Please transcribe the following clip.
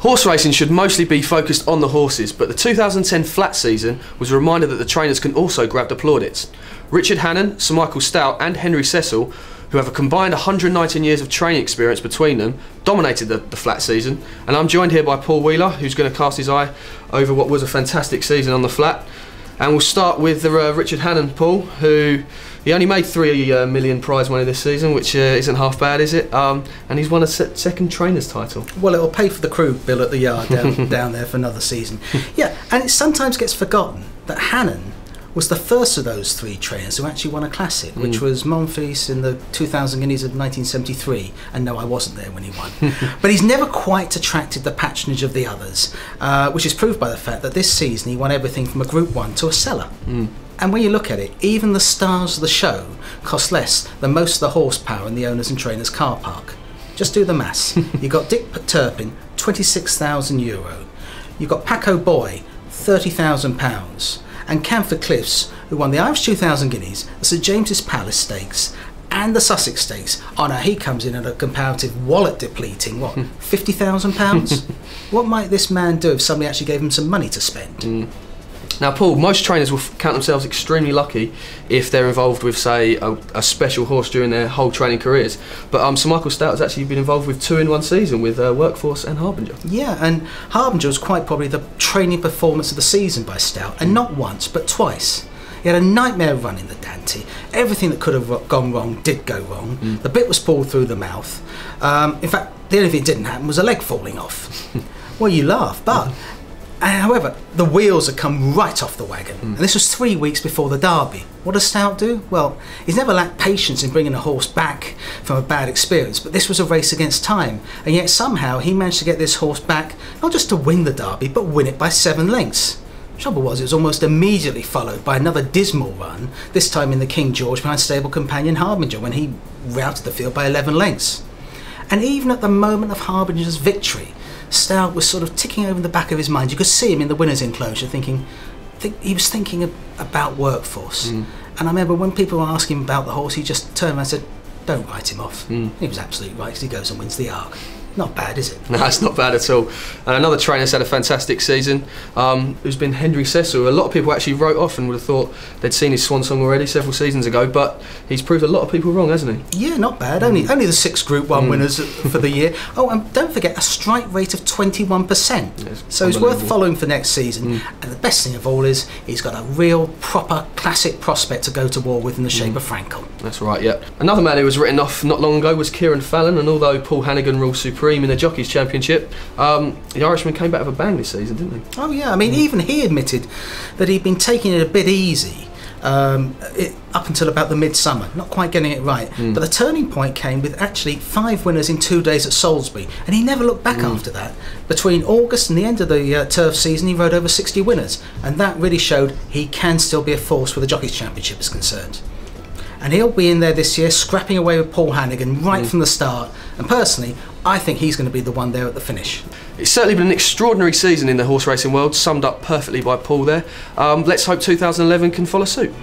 Horse racing should mostly be focused on the horses, but the 2010 flat season was a reminder that the trainers can also grab the plaudits. Richard Hannon, Sir Michael Stoute and Henry Cecil, who have a combined 119 years of training experience between them, dominated the flat season, and I'm joined here by Paul Wheeler, who's going to cast his eye over what was a fantastic season on the flat. And we'll start with Richard Hannon, Paul, who he only made £3 million prize money this season, which isn't half bad, is it? And he's won a second trainer's title. Well, it'll pay for the crew bill at the yard down there for another season. Yeah, and it sometimes gets forgotten that Hannon was the first of those three trainers who actually won a classic, which was Monfils in the 2000 Guineas of 1973. And no, I wasn't there when he won. But he's never quite attracted the patronage of the others, which is proved by the fact that this season he won everything from a Group 1 to a Cellar. And when you look at it, even the stars of the show cost less than most of the horsepower in the owners and trainers car park. Just do the maths. You've got Dick Turpin, €26,000. You've got Paco Boy, £30,000. And Camford Cliffs, who won the Irish 2000 Guineas, the St James's Palace Stakes and the Sussex Stakes. Oh no, he comes in at a comparative wallet depleting, what, £50,000? What might this man do if somebody actually gave him some money to spend? Now, Paul, most trainers will count themselves extremely lucky if they're involved with, say, a special horse during their whole training careers. But Sir Michael Stoute has actually been involved with 2 in 1 season with Workforce and Harbinger. Yeah, and Harbinger was quite probably the training performance of the season by Stoute, and not once, but twice. He had a nightmare run in the Dante. Everything that could have gone wrong did go wrong. The bit was pulled through the mouth. In fact, the only thing that didn't happen was a leg falling off. Well, you laugh, but... however, the wheels had come right off the wagon, and this was 3 weeks before the Derby. What does Stoute do? Well, he's never lacked patience in bringing a horse back from a bad experience, but this was a race against time, and yet somehow he managed to get this horse back, not just to win the Derby, but win it by 7 lengths. The trouble was, it was almost immediately followed by another dismal run, this time in the King George behind stable companion Harbinger, when he routed the field by 11 lengths. And even at the moment of Harbinger's victory, Stoute was sort of ticking over in the back of his mind. You could see him in the winner's enclosure he was thinking about Workforce. And I remember when people were asking him about the horse, he just turned around and said, don't write him off. He was absolutely right, because he goes and wins the Arc. Not bad, is it? No, it's not bad at all. And another trainer's had a fantastic season, who's been Henry Cecil. A lot of people actually wrote off and would have thought they'd seen his swan song already several seasons ago, but he's proved a lot of people wrong, hasn't he? Yeah, not bad. Only the 6 Group 1 winners for the year. Oh, and don't forget, a strike rate of 21%. Yes, so he's worth following for next season. And the best thing of all is he's got a real, proper, classic prospect to go to war with in the shape of Frankel. That's right, yeah. Another man who was written off not long ago was Kieran Fallon, and although Paul Hannigan rules supreme in the Jockeys Championship, the Irishman came back with a bang this season, didn't he? Oh yeah, I mean, even he admitted that he'd been taking it a bit easy up until about the midsummer, not quite getting it right. But the turning point came with actually 5 winners in 2 days at Salisbury, and he never looked back after that. Between August and the end of the turf season, he rode over 60 winners, and that really showed he can still be a force where the Jockeys Championship is concerned. And he'll be in there this year, scrapping away with Paul Hannigan right from the start. And personally, I think he's going to be the one there at the finish. It's certainly been an extraordinary season in the horse racing world, summed up perfectly by Paul there. Let's hope 2011 can follow suit.